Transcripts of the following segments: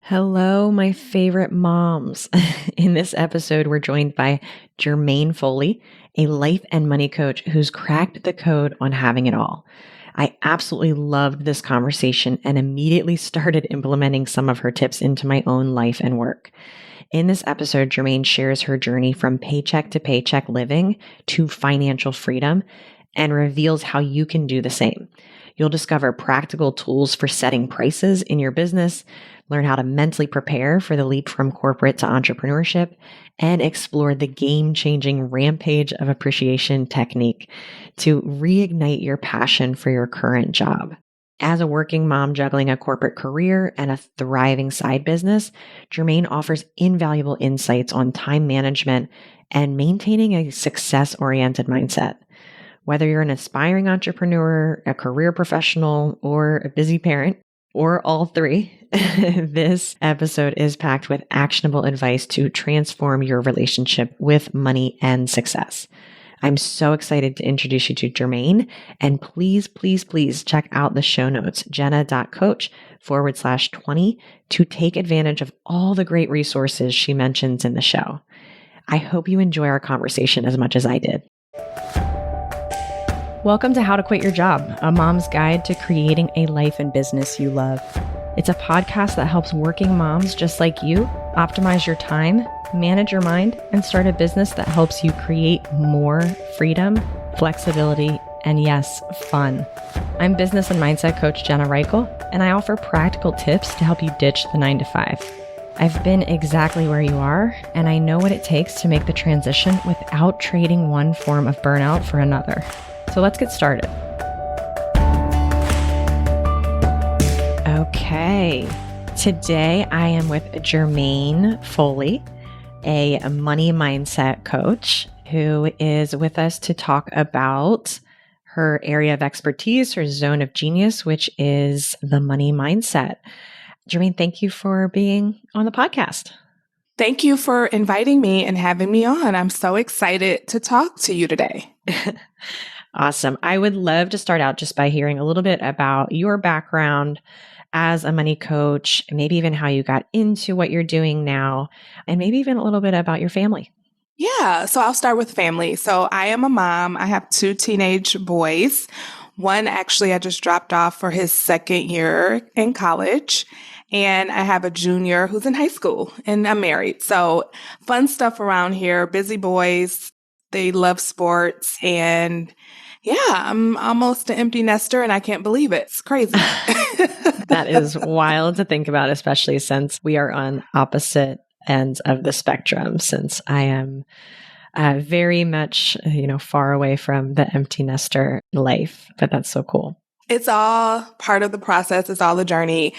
Hello, my favorite moms. In this episode, we're joined by Germaine Foley, a life and money coach who's cracked the code on having it all. I absolutely loved this conversation and immediately started implementing some of her tips into my own life and work. In this episode, Germaine shares her journey from paycheck to paycheck living to financial freedom and reveals how you can do the same. You'll discover practical tools for setting prices in your business, learn how to mentally prepare for the leap from corporate to entrepreneurship, and explore the game-changing rampage of appreciation technique to reignite your passion for your current job. As a working mom juggling a corporate career and a thriving side business, Germaine offers invaluable insights on time management and maintaining a success-oriented mindset. Whether you're an aspiring entrepreneur, a career professional, or a busy parent, or all three, this episode is packed with actionable advice to transform your relationship with money and success. I'm so excited to introduce you to Germaine, and please check out the show notes, jenna.coach/20, to take advantage of all the great resources she mentions in the show. I hope you enjoy our conversation as much as I did. Welcome to How to Quit Your Job, a mom's guide to creating a life and business you love. It's a podcast that helps working moms just like you optimize your time, manage your mind, and start a business that helps you create more freedom, flexibility, and yes, fun. I'm business and mindset coach Jenna Reichel, and I offer practical tips to help you ditch the 9-to-5. I've been exactly where you are, and I know what it takes to make the transition without trading one form of burnout for another. So let's get started. Okay, today I am with Germaine Foley, a money mindset coach who is with us to talk about her area of expertise, her zone of genius, which is the money mindset. Germaine, thank you for being on the podcast. Thank you for inviting me and having me on. I'm so excited to talk to you today. Awesome. I would love to start out just by hearing a little bit about your background as a money coach, maybe even how you got into what you're doing now, and maybe even a little bit about your family. Yeah, so I'll start with family. So I am a mom. I have 2 teenage boys. One actually I just dropped off for his second year in college. And I have a junior who's in high school, and I'm married. So fun stuff around here, busy boys. They love sports, and yeah, I'm almost an empty nester and I can't believe it. It's crazy. That is wild to think about, especially since we are on opposite ends of the spectrum, since I am very much, far away from the empty nester life, but that's so cool. It's all part of the process. It's all a journey.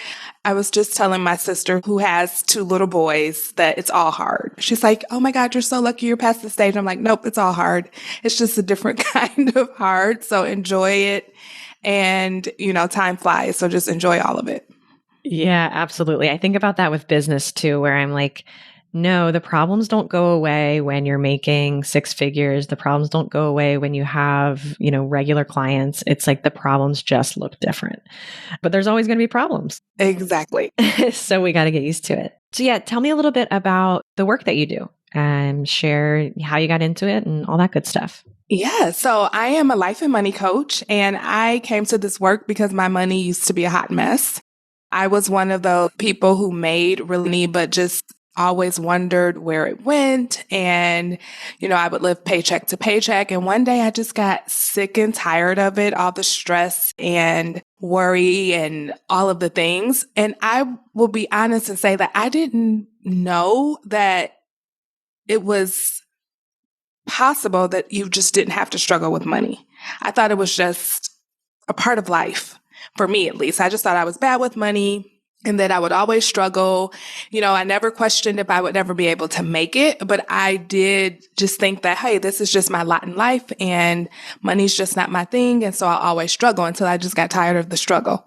I was just telling my sister who has 2 little boys that it's all hard. She's like, oh my God, you're so lucky you're past the stage. I'm like, nope, it's all hard. It's just a different kind of hard. So enjoy it. And, time flies. So just enjoy all of it. Yeah, absolutely. I think about that with business too, where I'm like, no, the problems don't go away when you're making 6 figures. The problems don't go away when you have, regular clients. It's like the problems just look different. But there's always going to be problems. Exactly. So we got to get used to it. So yeah, tell me a little bit about the work that you do and share how you got into it and all that good stuff. Yeah, so I am a life and money coach, and I came to this work because my money used to be a hot mess. I was one of those people who made really money, but just always wondered where it went. And, I would live paycheck to paycheck. And one day I just got sick and tired of it, all the stress and worry and all of the things. And I will be honest and say that I didn't know that it was possible that you just didn't have to struggle with money. I thought it was just a part of life, for me at least. I just thought I was bad with money and that I would always struggle. I never questioned if I would ever be able to make it, but I did just think that, hey, this is just my lot in life and money's just not my thing. And so I'll always struggle until I just got tired of the struggle.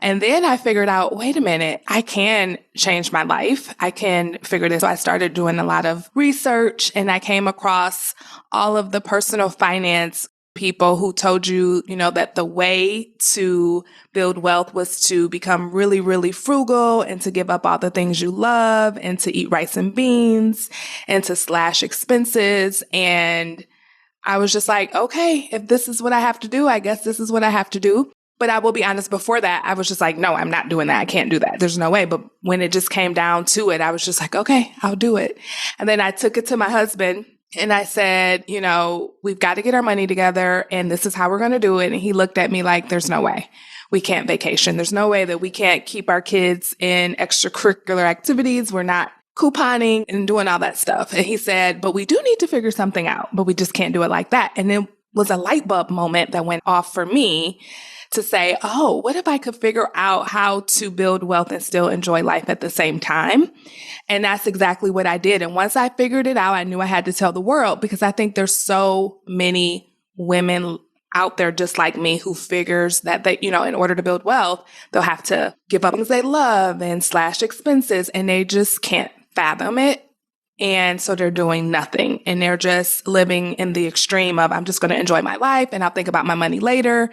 And then I figured out, wait a minute, I can change my life. I can figure this. So I started doing a lot of research and I came across all of the personal finance people who told you, that the way to build wealth was to become really, really frugal and to give up all the things you love and to eat rice and beans and to slash expenses. And I was just like, okay, if this is what I have to do, I guess this is what I have to do. But I will be honest, before that, I was just like, no, I'm not doing that. I can't do that. There's no way. But when it just came down to it, I was just like, okay, I'll do it. And then I took it to my husband and I said, we've got to get our money together and this is how we're going to do it. And he looked at me like, there's no way we can't vacation. There's no way that we can't keep our kids in extracurricular activities. We're not couponing and doing all that stuff. And he said, but we do need to figure something out, but we just can't do it like that. And it was a light bulb moment that went off for me to say, oh, what if I could figure out how to build wealth and still enjoy life at the same time? And that's exactly what I did. And once I figured it out, I knew I had to tell the world, because I think there's so many women out there just like me who figures that they, in order to build wealth, they'll have to give up things they love and slash expenses, and they just can't fathom it. And so they're doing nothing, and they're just living in the extreme of, I'm just going to enjoy my life and I'll think about my money later.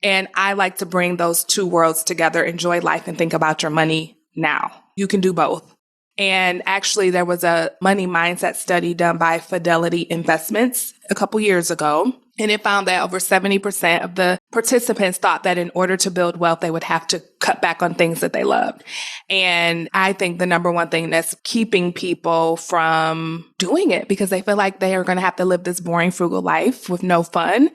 And I like to bring those two worlds together, enjoy life and think about your money now. You can do both. And actually, there was a money mindset study done by Fidelity Investments a couple years ago. And it found that over 70% of the participants thought that in order to build wealth, they would have to cut back on things that they loved. And I think the number one thing that's keeping people from doing it, because they feel like they are going to have to live this boring, frugal life with no fun.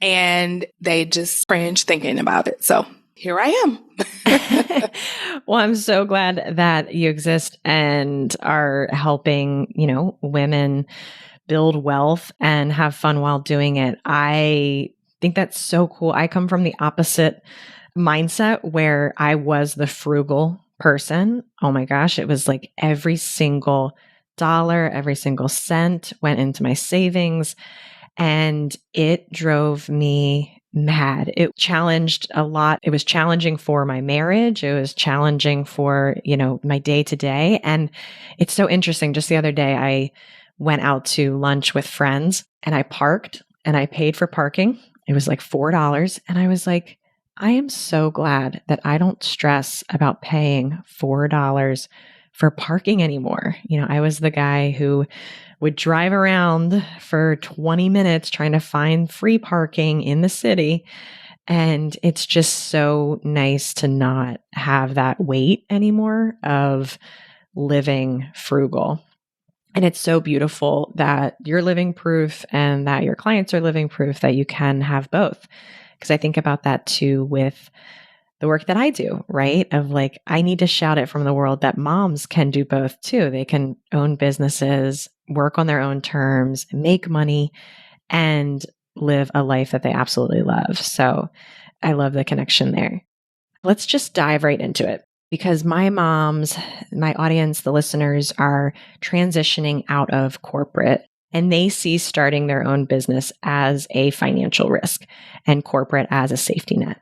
And they just cringe thinking about it. So here I am. Well, I'm so glad that you exist and are helping, women build wealth and have fun while doing it. I think that's so cool. I come from the opposite mindset where I was the frugal person. Oh my gosh, it was like every single dollar, every single cent went into my savings, and it drove me mad. It challenged a lot. It was challenging for my marriage. It was challenging for, my day to day. And it's so interesting. Just the other day, I went out to lunch with friends and I parked and I paid for parking. It was like $4. And I was like, I am so glad that I don't stress about paying $4 for parking anymore. I was the guy who would drive around for 20 minutes trying to find free parking in the city. And it's just so nice to not have that weight anymore of living frugal. And it's so beautiful that you're living proof and that your clients are living proof that you can have both. Because I think about that too with the work that I do, right? Of like, I need to shout it from the world that moms can do both too. They can own businesses, work on their own terms, make money, and live a life that they absolutely love. So I love the connection there. Let's just dive right into it, because my moms, my audience, the listeners are transitioning out of corporate, and they see starting their own business as a financial risk and corporate as a safety net.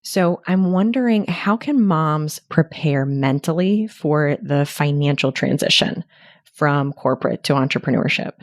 So I'm wondering, how can moms prepare mentally for the financial transition from corporate to entrepreneurship?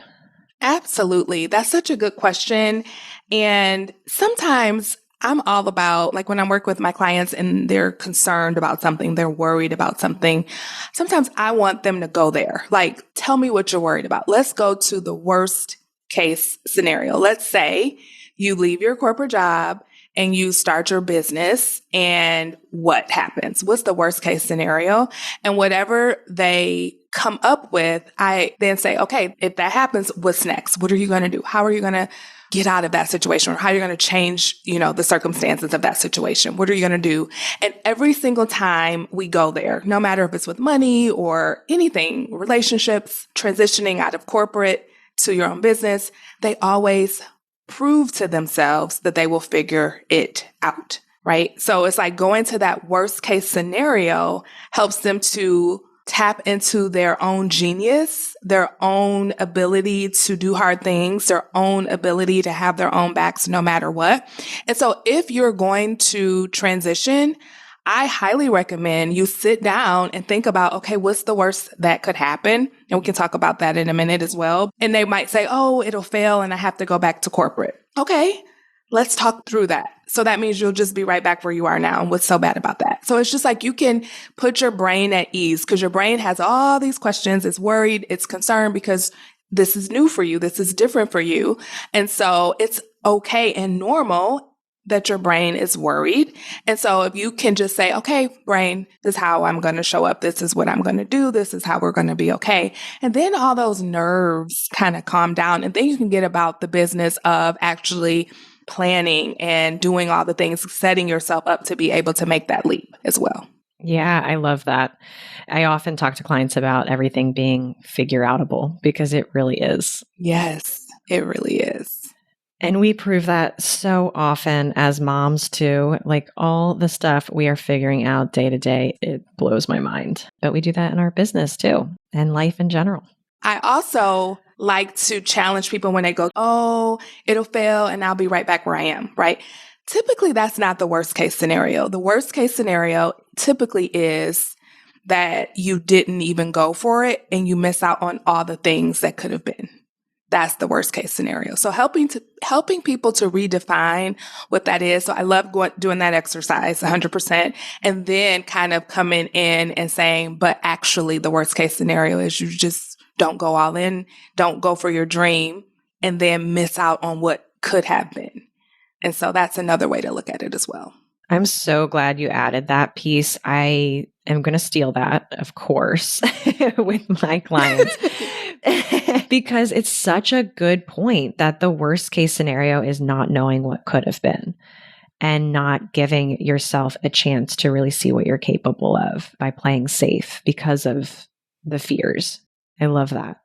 Absolutely. That's such a good question. And sometimes I'm all about, like when I work with my clients and they're concerned about something, they're worried about something, sometimes I want them to go there. Like, tell me what you're worried about. Let's go to the worst case scenario. Let's say you leave your corporate job and you start your business, and what happens? What's the worst case scenario? And whatever they come up with, I then say, okay, if that happens, what's next? What are you going to do? How are you going to get out of that situation, or how are you going to change, the circumstances of that situation? What are you going to do? And every single time we go there, no matter if it's with money or anything, relationships, transitioning out of corporate to your own business, they always prove to themselves that they will figure it out, right? So it's like going to that worst case scenario helps them to tap into their own genius, their own ability to do hard things, their own ability to have their own backs no matter what. And so if you're going to transition, I highly recommend you sit down and think about, okay, what's the worst that could happen? And we can talk about that in a minute as well. And they might say, oh, it'll fail and I have to go back to corporate. Okay, let's talk through that. So that means you'll just be right back where you are now. And what's so bad about that? So it's just like you can put your brain at ease because your brain has all these questions. It's worried, it's concerned because this is new for you. This is different for you. And so it's okay and normal that your brain is worried. And so if you can just say, okay, brain, this is how I'm going to show up. This is what I'm going to do. This is how we're going to be okay. And then all those nerves kind of calm down. And then you can get about the business of actually planning and doing all the things, setting yourself up to be able to make that leap as well. Yeah, I love that. I often talk to clients about everything being figure outable because it really is. Yes, it really is. And we prove that so often as moms too, like all the stuff we are figuring out day to day, it blows my mind. But we do that in our business too and life in general. I also like to challenge people when they go, oh, it'll fail and I'll be right back where I am, right? Typically, that's not the worst case scenario. The worst case scenario typically is that you didn't even go for it and you miss out on all the things that could have been. That's the worst case scenario. So helping people to redefine what that is. So I love doing that exercise 100%. And then kind of coming in and saying, but actually the worst case scenario is you just don't go all in, don't go for your dream, and then miss out on what could have been. And so that's another way to look at it as well. I'm so glad you added that piece. I am going to steal that, of course, with my clients. Because it's such a good point that the worst case scenario is not knowing what could have been and not giving yourself a chance to really see what you're capable of by playing safe because of the fears. I love that.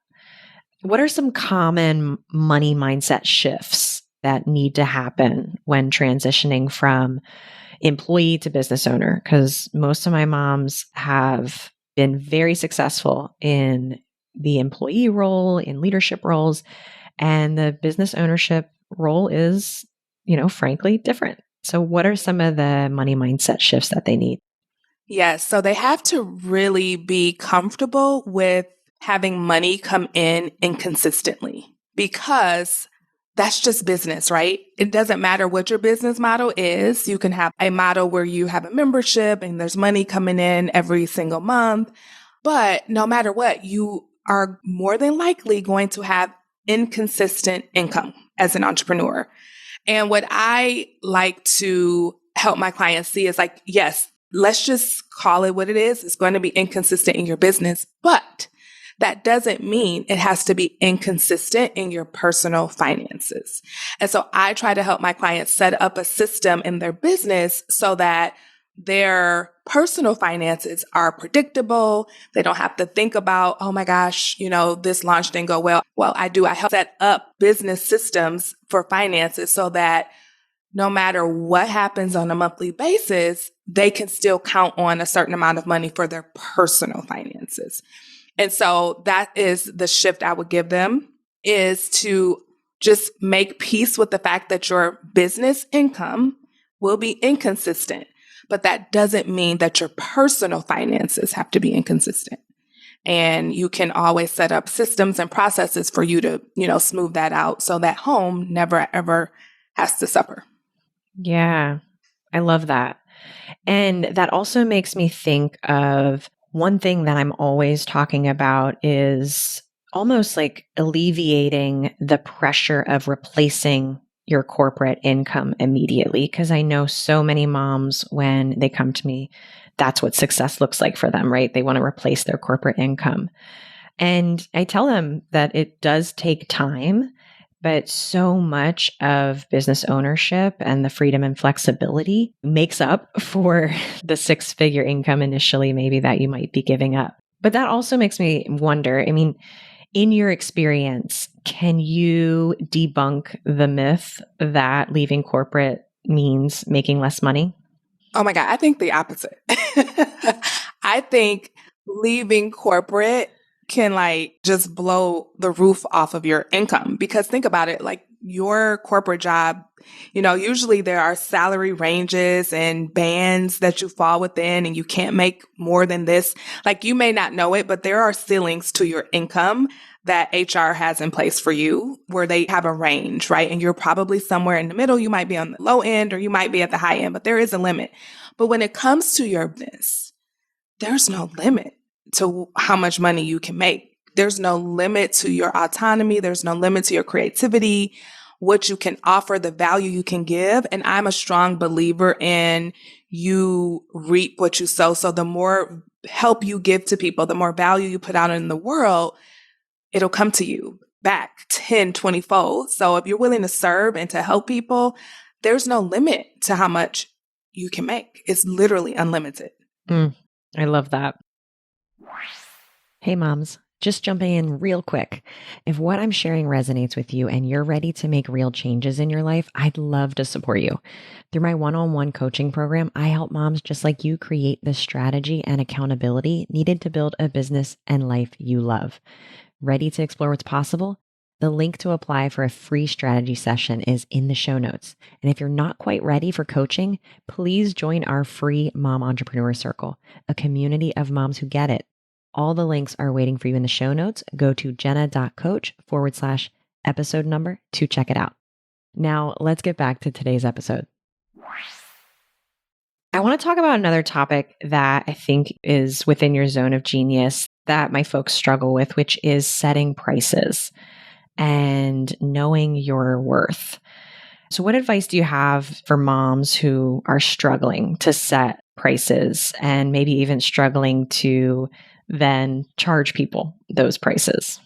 What are some common money mindset shifts that need to happen when transitioning from employee to business owner? Because most of my moms have been very successful in the employee role, in leadership roles, and the business ownership role is, frankly, different. So what are some of the money mindset shifts that they need? Yes. So they have to really be comfortable with having money come in inconsistently because that's just business, right? It doesn't matter what your business model is. You can have a model where you have a membership and there's money coming in every single month. But no matter what, you are more than likely going to have inconsistent income as an entrepreneur. And what I like to help my clients see is like, yes, let's just call it what it is. It's going to be inconsistent in your business, but that doesn't mean it has to be inconsistent in your personal finances. And so I try to help my clients set up a system in their business so that their personal finances are predictable. They don't have to think about, oh my gosh, this launch didn't go well. Well, I help set up business systems for finances so that no matter what happens on a monthly basis, they can still count on a certain amount of money for their personal finances. And so that is the shift I would give them, is to just make peace with the fact that your business income will be inconsistent. But that doesn't mean that your personal finances have to be inconsistent. And you can always set up systems and processes for you to, smooth that out so that home never, ever has to suffer. Yeah, I love that. And that also makes me think of one thing that I'm always talking about is almost like alleviating the pressure of replacing your corporate income immediately. Because I know so many moms, when they come to me, that's what success looks like for them, right? They want to replace their corporate income. And I tell them that it does take time, but so much of business ownership and the freedom and flexibility makes up for the six-figure income initially, maybe that you might be giving up. But that also makes me wonder, in your experience, can you debunk the myth that leaving corporate means making less money? Oh my God, I think the opposite. I think leaving corporate can just blow the roof off of your income, because think about it, your corporate job, usually there are salary ranges and bands that you fall within and you can't make more than this. Like you may not know it, but there are ceilings to your income that HR has in place for you where they have a range, right? And you're probably somewhere in the middle. You might be on the low end or you might be at the high end, but there is a limit. But when it comes to your business, there's no limit to how much money you can make. There's no limit to your autonomy. There's no limit to your creativity, what you can offer, the value you can give. And I'm a strong believer in you reap what you sow. So the more help you give to people, the more value you put out in the world, it'll come to you back 10, 20 fold. So if you're willing to serve and to help people, there's no limit to how much you can make. It's literally unlimited. I love that. Hey moms, just jumping in real quick. If what I'm sharing resonates with you and you're ready to make real changes in your life, I'd love to support you. Through my one-on-one coaching program, I help moms just like you create the strategy and accountability needed to build a business and life you love. Ready to explore what's possible? The link to apply for a free strategy session is in the show notes. And if you're not quite ready for coaching, please join our free Mom Entrepreneur Circle, a community of moms who get it. All the links are waiting for you in the show notes. Go to jenna.coach/episode number to check it out. Now, let's get back to today's episode. I want to talk about another topic that I think is within your zone of genius that my folks struggle with, which is setting prices and knowing your worth. So what advice do you have for moms who are struggling to set prices and maybe even struggling to then charge people those prices?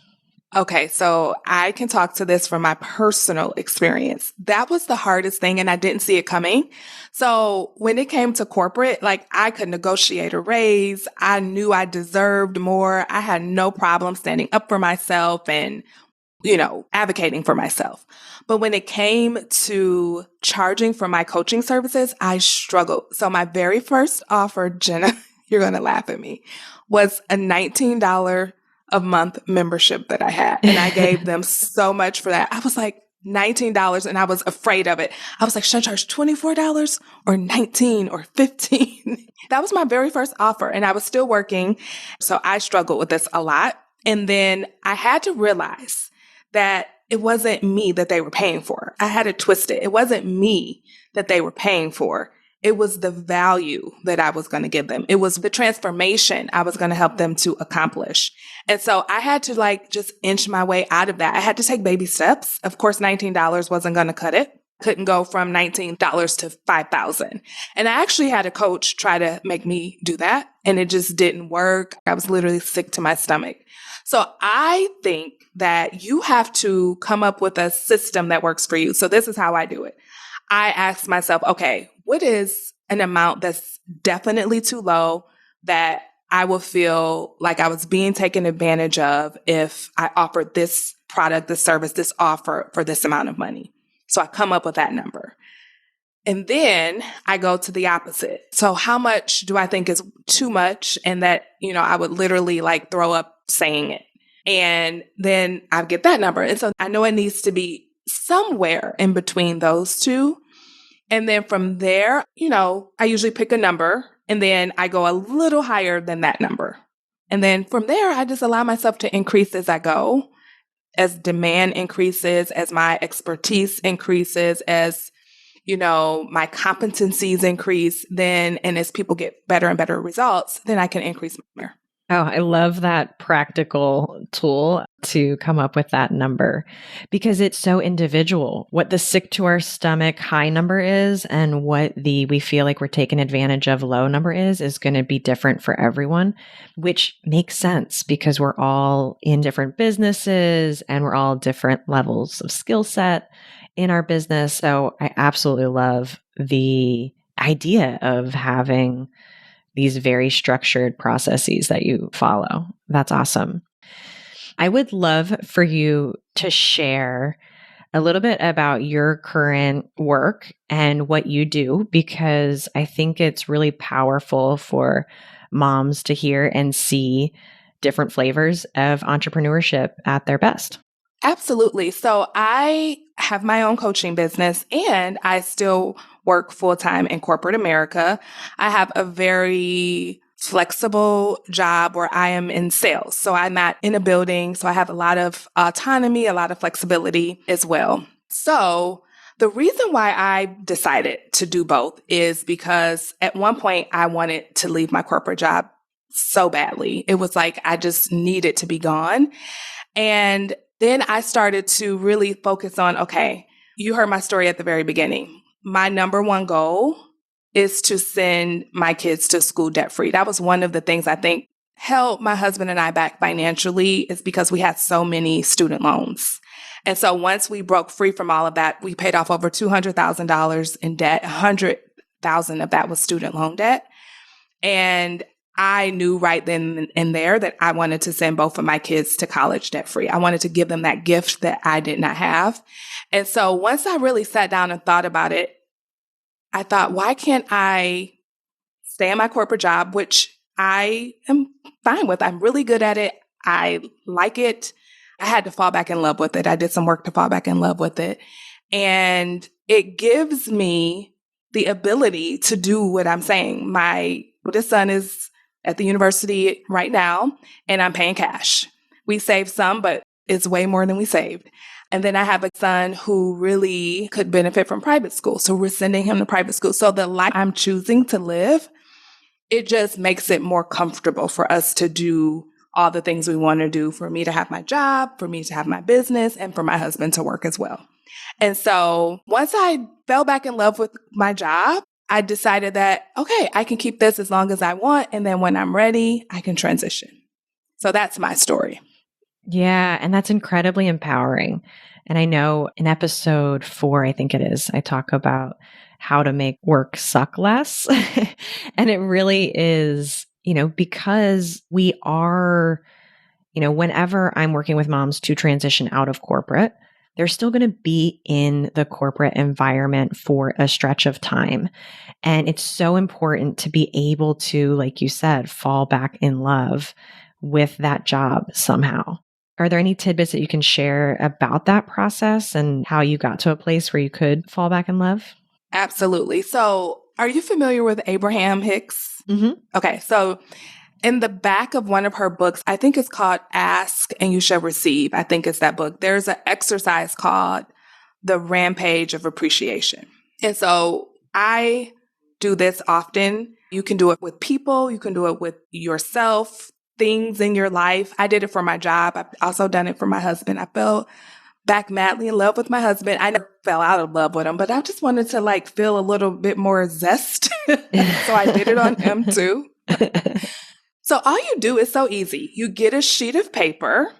Okay, so I can talk to this from my personal experience. That was the hardest thing, and I didn't see it coming. So when it came to corporate, like I could negotiate a raise. I knew I deserved more. I had no problem standing up for myself and, advocating for myself. But when it came to charging for my coaching services, I struggled. So my very first offer, Jenna, you're going to laugh at me, was a $19 a month membership that I had. And I gave them so much for that. I was like, $19, and I was afraid of it. I was like, should I charge $24 or $19 or $15? That was my very first offer, and I was still working. So I struggled with this a lot. And then I had to realize that it wasn't me that they were paying for. I had to twist it. It wasn't me that they were paying for. It was the value that I was going to give them. It was the transformation I was going to help them to accomplish. And so I had to just inch my way out of that. I had to take baby steps. Of course, $19 wasn't going to cut it. Couldn't go from $19 to $5,000. And I actually had a coach try to make me do that, and it just didn't work. I was literally sick to my stomach. So I think that you have to come up with a system that works for you. So this is how I do it. I ask myself, okay, what is an amount that's definitely too low that I will feel like I was being taken advantage of if I offered this product, this service, this offer for this amount of money? So I come up with that number. And then I go to the opposite. So how much do I think is too much? And that, I would literally throw up saying it. And then I get that number. And so I know it needs to be somewhere in between those two. And then from there, I usually pick a number and then I go a little higher than that number. And then from there, I just allow myself to increase as I go, as demand increases, as my expertise increases, as, my competencies increase, and as people get better and better results, then I can increase more. Oh, I love that practical tool to come up with that number because it's so individual. What the sick to our stomach high number is and what the we feel like we're taking advantage of low number is going to be different for everyone, which makes sense because we're all in different businesses and we're all different levels of skill set in our business. So I absolutely love the idea of having these very structured processes that you follow. That's awesome. I would love for you to share a little bit about your current work and what you do, because I think it's really powerful for moms to hear and see different flavors of entrepreneurship at their best. Absolutely. So I have my own coaching business and I still work full time in corporate America. I have a very flexible job where I am in sales. So I'm not in a building. So I have a lot of autonomy, a lot of flexibility as well. So the reason why I decided to do both is because at one point I wanted to leave my corporate job so badly. It was like I just needed to be gone. And then I started to really focus on, okay, you heard my story at the very beginning. My number one goal is to send my kids to school debt free. That was one of the things I think held my husband and I back financially, is because we had so many student loans. And so once we broke free from all of that, we paid off over $200,000 in debt. $100,000 of that was student loan debt. And I knew right then and there that I wanted to send both of my kids to college debt free. I wanted to give them that gift that I did not have. And so once I really sat down and thought about it, I thought, why can't I stay in my corporate job, which I am fine with. I'm really good at it. I like it. I had to fall back in love with it. I did some work to fall back in love with it. And it gives me the ability to do what I'm saying. My oldest son is at the university right now, and I'm paying cash. We saved some, but it's way more than we saved. And then I have a son who really could benefit from private school. So we're sending him to private school. So the life I'm choosing to live, it just makes it more comfortable for us to do all the things we want to do, for me to have my job, for me to have my business, and for my husband to work as well. And so once I fell back in love with my job, I decided that, okay, I can keep this as long as I want. And then when I'm ready, I can transition. So that's my story. Yeah. And that's incredibly empowering. And I know in episode 4, I think it is, I talk about how to make work suck less. And it really is, because we are, whenever I'm working with moms to transition out of corporate, they're still going to be in the corporate environment for a stretch of time. And it's so important to be able to, like you said, fall back in love with that job somehow. Are there any tidbits that you can share about that process and how you got to a place where you could fall back in love? Absolutely. So are you familiar with Abraham Hicks? Mm-hmm. Okay. So in the back of one of her books, I think it's called Ask and You Shall Receive. I think it's that book. There's an exercise called the Rampage of Appreciation. And so I do this often. You can do it with people. You can do it with yourself, things in your life. I did it for my job. I've also done it for my husband. I fell back madly in love with my husband. I never fell out of love with him, but I just wanted to feel a little bit more zest. So I did it on him too. So all you do is so easy. You get a sheet of paper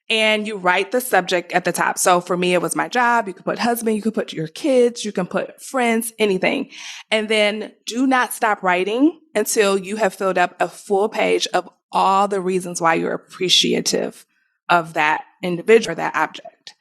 and you write the subject at the top. So for me, it was my job. You could put husband, you could put your kids, you can put friends, anything. And then do not stop writing until you have filled up a full page of all the reasons why you're appreciative of that individual or that object.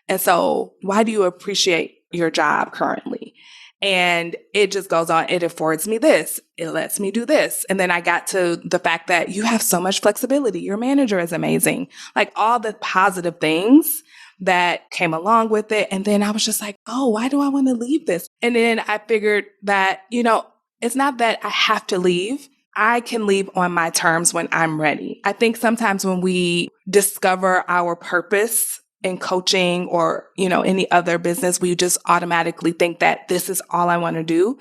And so why do you appreciate your job currently? And it just goes on. It affords me this. It lets me do this. And then I got to the fact that you have so much flexibility. Your manager is amazing. All the positive things that came along with it. And then I was just like, oh, why do I want to leave this? And then I figured that, it's not that I have to leave. I can leave on my terms when I'm ready. I think sometimes when we discover our purpose in coaching or, any other business, we just automatically think that this is all I want to do.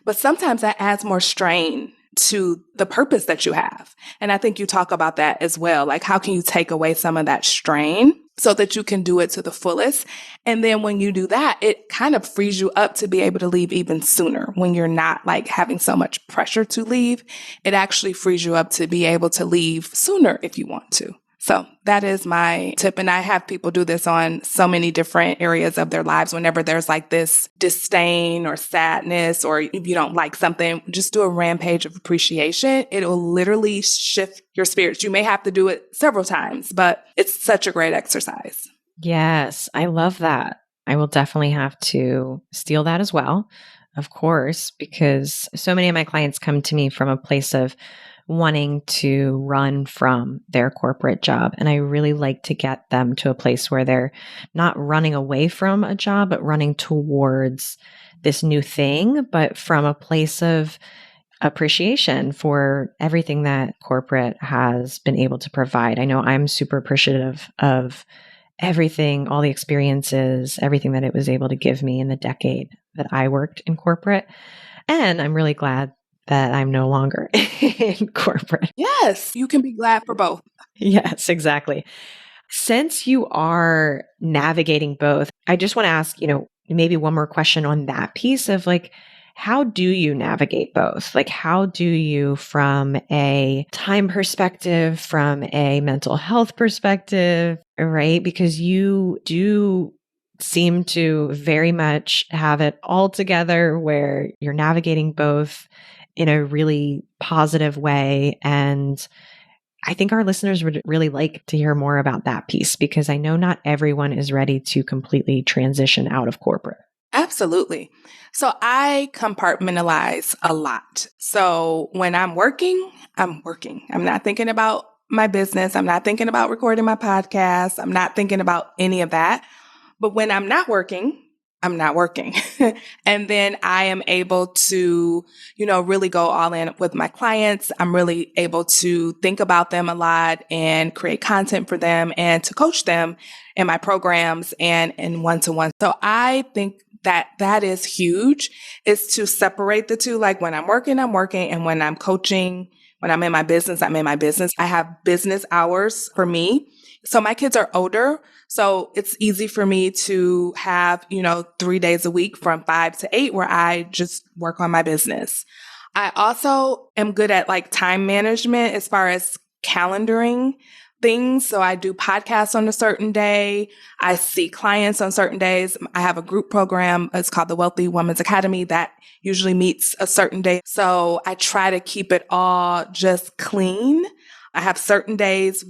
But sometimes that adds more strain to the purpose that you have. And I think you talk about that as well. How can you take away some of that strain so that you can do it to the fullest? And then when you do that, it kind of frees you up to be able to leave even sooner. When you're not having so much pressure to leave, it actually frees you up to be able to leave sooner if you want to. So that is my tip. And I have people do this on so many different areas of their lives. Whenever there's this disdain or sadness, or if you don't like something, just do a rampage of appreciation. It'll literally shift your spirits. You may have to do it several times, but it's such a great exercise. Yes, I love that. I will definitely have to steal that as well, of course, because so many of my clients come to me from a place of wanting to run from their corporate job. And I really like to get them to a place where they're not running away from a job, but running towards this new thing, but from a place of appreciation for everything that corporate has been able to provide. I know I'm super appreciative of everything, all the experiences, everything that it was able to give me in the decade that I worked in corporate. And I'm really glad that I'm no longer in corporate. Yes, you can be glad for both. Yes, exactly. Since you are navigating both, I just want to ask, maybe one more question on that piece of like, how do you navigate both? Like, how do you, from a time perspective, from a mental health perspective, right? Because you do seem to very much have it all together where you're navigating both in a really positive way. And I think our listeners would really like to hear more about that piece because I know not everyone is ready to completely transition out of corporate. Absolutely. So I compartmentalize a lot. So when I'm working, I'm working. I'm not thinking about my business. I'm not thinking about recording my podcast. I'm not thinking about any of that. But when I'm not working, I'm not working. And then I am able to, really go all in with my clients. I'm really able to think about them a lot and create content for them and to coach them in my programs and in one-to-one. So I think that is huge, is to separate the two. Like when I'm working, I'm working. And when I'm coaching, when I'm in my business, I'm in my business. I have business hours for me. So my kids are older. So it's easy for me to have, 3 days a week from 5 to 8 where I just work on my business. I also am good at like time management as far as calendaring things. So I do podcasts on a certain day. I see clients on certain days. I have a group program. It's called the Wealthy Women's Academy that usually meets a certain day. So I try to keep it all just clean. I have certain days,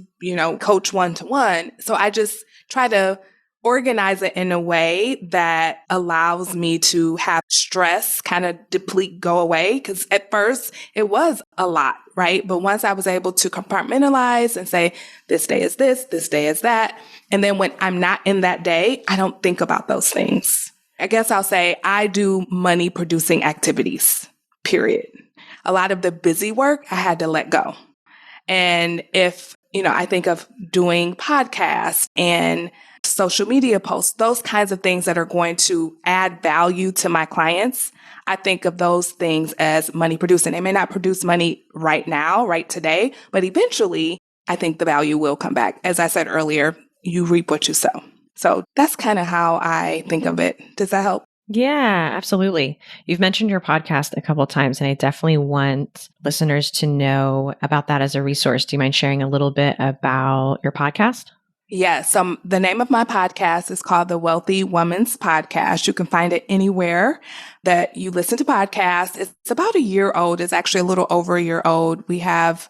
coach one-to-one. So I just try to organize it in a way that allows me to have stress kind of deplete, go away. Because at first it was a lot, right? But once I was able to compartmentalize and say, this day is this day is that. And then when I'm not in that day, I don't think about those things. I guess I'll say I do money producing activities, period. A lot of the busy work I had to let go. And if, I think of doing podcasts and social media posts, those kinds of things that are going to add value to my clients, I think of those things as money producing. They may not produce money right now, right today, but eventually I think the value will come back. As I said earlier, you reap what you sow. So that's kind of how I think of it. Does that help? Yeah, absolutely. You've mentioned your podcast a couple of times, and I definitely want listeners to know about that as a resource. Do you mind sharing a little bit about your podcast? Yes. The name of my podcast is called the Wealthy Woman's Podcast. You can find it anywhere that you listen to podcasts. It's about a year old. It's actually a little over a year old. We have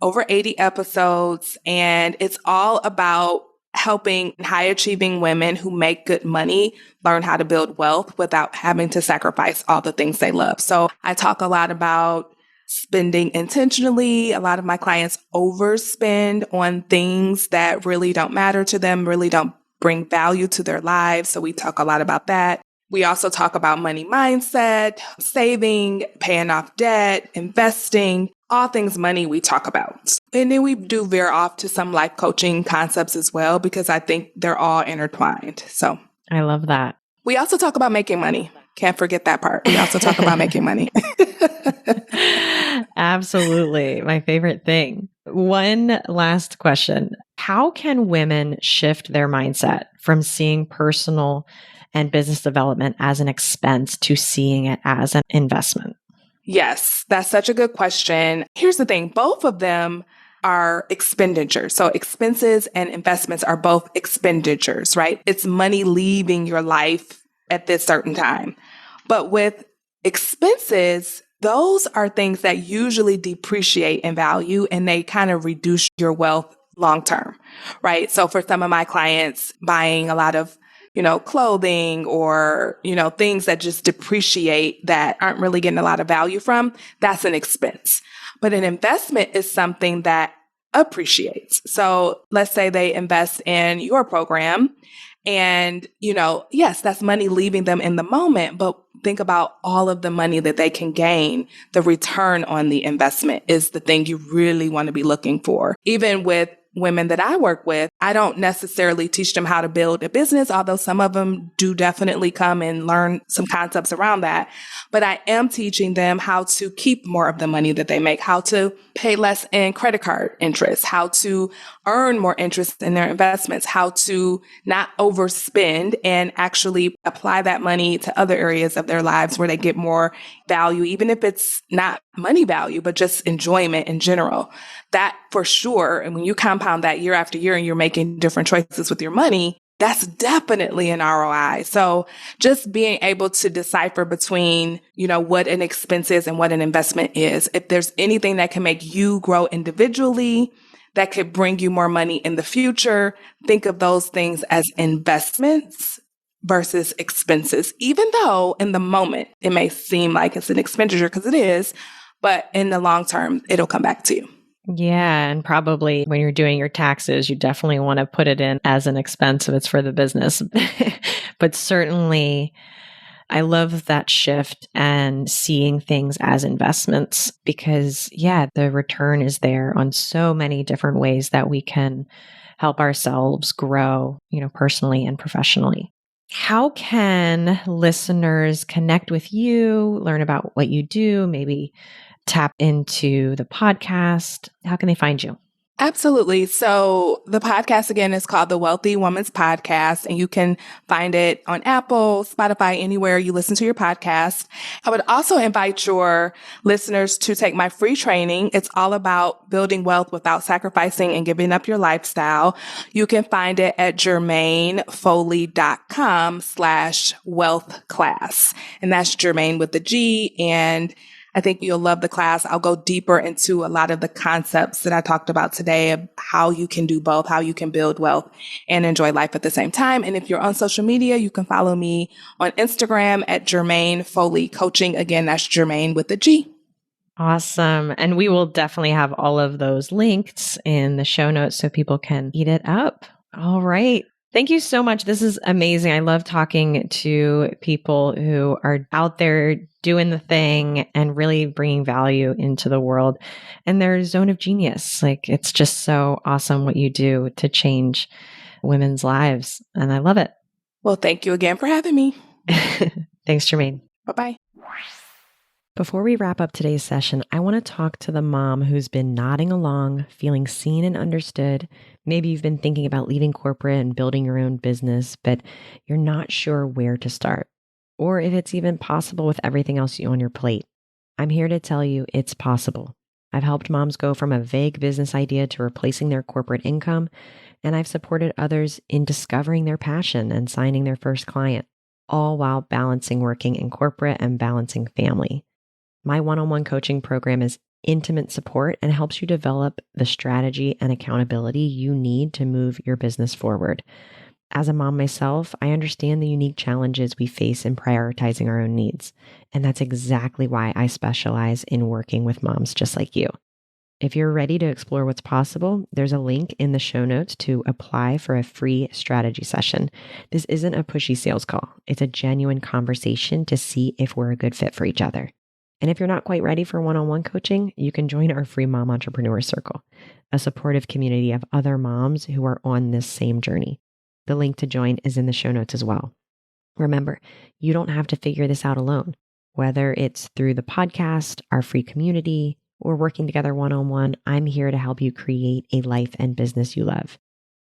over 80 episodes, and it's all about helping high achieving women who make good money learn how to build wealth without having to sacrifice all the things they love. So I talk a lot about spending intentionally. A lot of my clients overspend on things that really don't matter to them, really don't bring value to their lives. So we talk a lot about that. We also talk about money mindset, saving, paying off debt, investing, all things money we talk about. And then we do veer off to some life coaching concepts as well, because I think they're all intertwined. So I love that. We also talk about making money. Can't forget that part. We also talk about making money. Absolutely. My favorite thing. One last question. How can women shift their mindset from seeing personal and business development as an expense to seeing it as an investment? Yes, that's such a good question. Here's the thing. Both of them are expenditures. So expenses and investments are both expenditures, right? It's money leaving your life at this certain time. But with expenses, those are things that usually depreciate in value and they kind of reduce your wealth long term, right? So for some of my clients, buying a lot of clothing or, things that just depreciate that aren't really getting a lot of value from, that's an expense. But an investment is something that appreciates. So let's say they invest in your program and, yes, that's money leaving them in the moment, but think about all of the money that they can gain. The return on the investment is the thing you really want to be looking for. Even with women that I work with, I don't necessarily teach them how to build a business, although some of them do definitely come and learn some concepts around that. But I am teaching them how to keep more of the money that they make, how to pay less in credit card interest, how to earn more interest in their investments, how to not overspend and actually apply that money to other areas of their lives where they get more value, even if it's not money value, but just enjoyment in general. That for sure. And when you compound that year after year and you're making different choices with your money, that's definitely an ROI. So just being able to decipher between, what an expense is and what an investment is. If there's anything that can make you grow individually, that could bring you more money in the future, think of those things as investments versus expenses, even though in the moment it may seem like it's an expenditure because it is, but in the long term, it'll come back to you. Yeah. And probably when you're doing your taxes, you definitely want to put it in as an expense if it's for the business. But certainly, I love that shift and seeing things as investments because, the return is there on so many different ways that we can help ourselves grow, personally and professionally. How can listeners connect with you, learn about what you do, maybe tap into the podcast? How can they find you? Absolutely. So the podcast, again, is called The Wealthy Woman's Podcast, and you can find it on Apple, Spotify, anywhere you listen to your podcast. I would also invite your listeners to take my free training. It's all about building wealth without sacrificing and giving up your lifestyle. You can find it at GermaineFoley.com/wealth class. And that's Germaine with the G. And I think you'll love the class. I'll go deeper into a lot of the concepts that I talked about today of how you can do both, how you can build wealth and enjoy life at the same time. And if you're on social media, you can follow me on Instagram at Germaine Foley Coaching. Again, that's Germaine with the G. Awesome. And we will definitely have all of those links in the show notes so people can eat it up. All right. Thank you so much. This is amazing. I love talking to people who are out there doing the thing and really bringing value into the world and their zone of genius. It's just so awesome what you do to change women's lives. And I love it. Well, thank you again for having me. Thanks, Germaine. Bye-bye. Before we wrap up today's session, I want to talk to the mom who's been nodding along, feeling seen and understood. Maybe you've been thinking about leaving corporate and building your own business, but you're not sure where to start, or if it's even possible with everything else on your plate. I'm here to tell you it's possible. I've helped moms go from a vague business idea to replacing their corporate income, and I've supported others in discovering their passion and signing their first client, all while balancing working in corporate and balancing family. My one-on-one coaching program is intimate support and helps you develop the strategy and accountability you need to move your business forward. As a mom myself, I understand the unique challenges we face in prioritizing our own needs. And that's exactly why I specialize in working with moms just like you. If you're ready to explore what's possible, there's a link in the show notes to apply for a free strategy session. This isn't a pushy sales call. It's a genuine conversation to see if we're a good fit for each other. And if you're not quite ready for one-on-one coaching, you can join our free Mom Entrepreneur Circle, a supportive community of other moms who are on this same journey. The link to join is in the show notes as well. Remember, you don't have to figure this out alone. Whether it's through the podcast, our free community, or working together one-on-one, I'm here to help you create a life and business you love.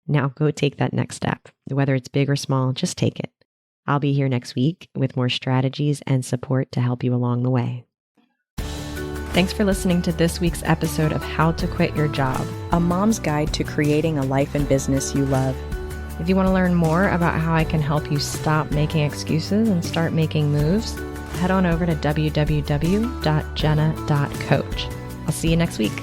Now go take that next step. Whether it's big or small, just take it. I'll be here next week with more strategies and support to help you along the way. Thanks for listening to this week's episode of How to Quit Your Job, a mom's guide to creating a life and business you love. If you want to learn more about how I can help you stop making excuses and start making moves, head on over to www.jenna.coach. I'll see you next week.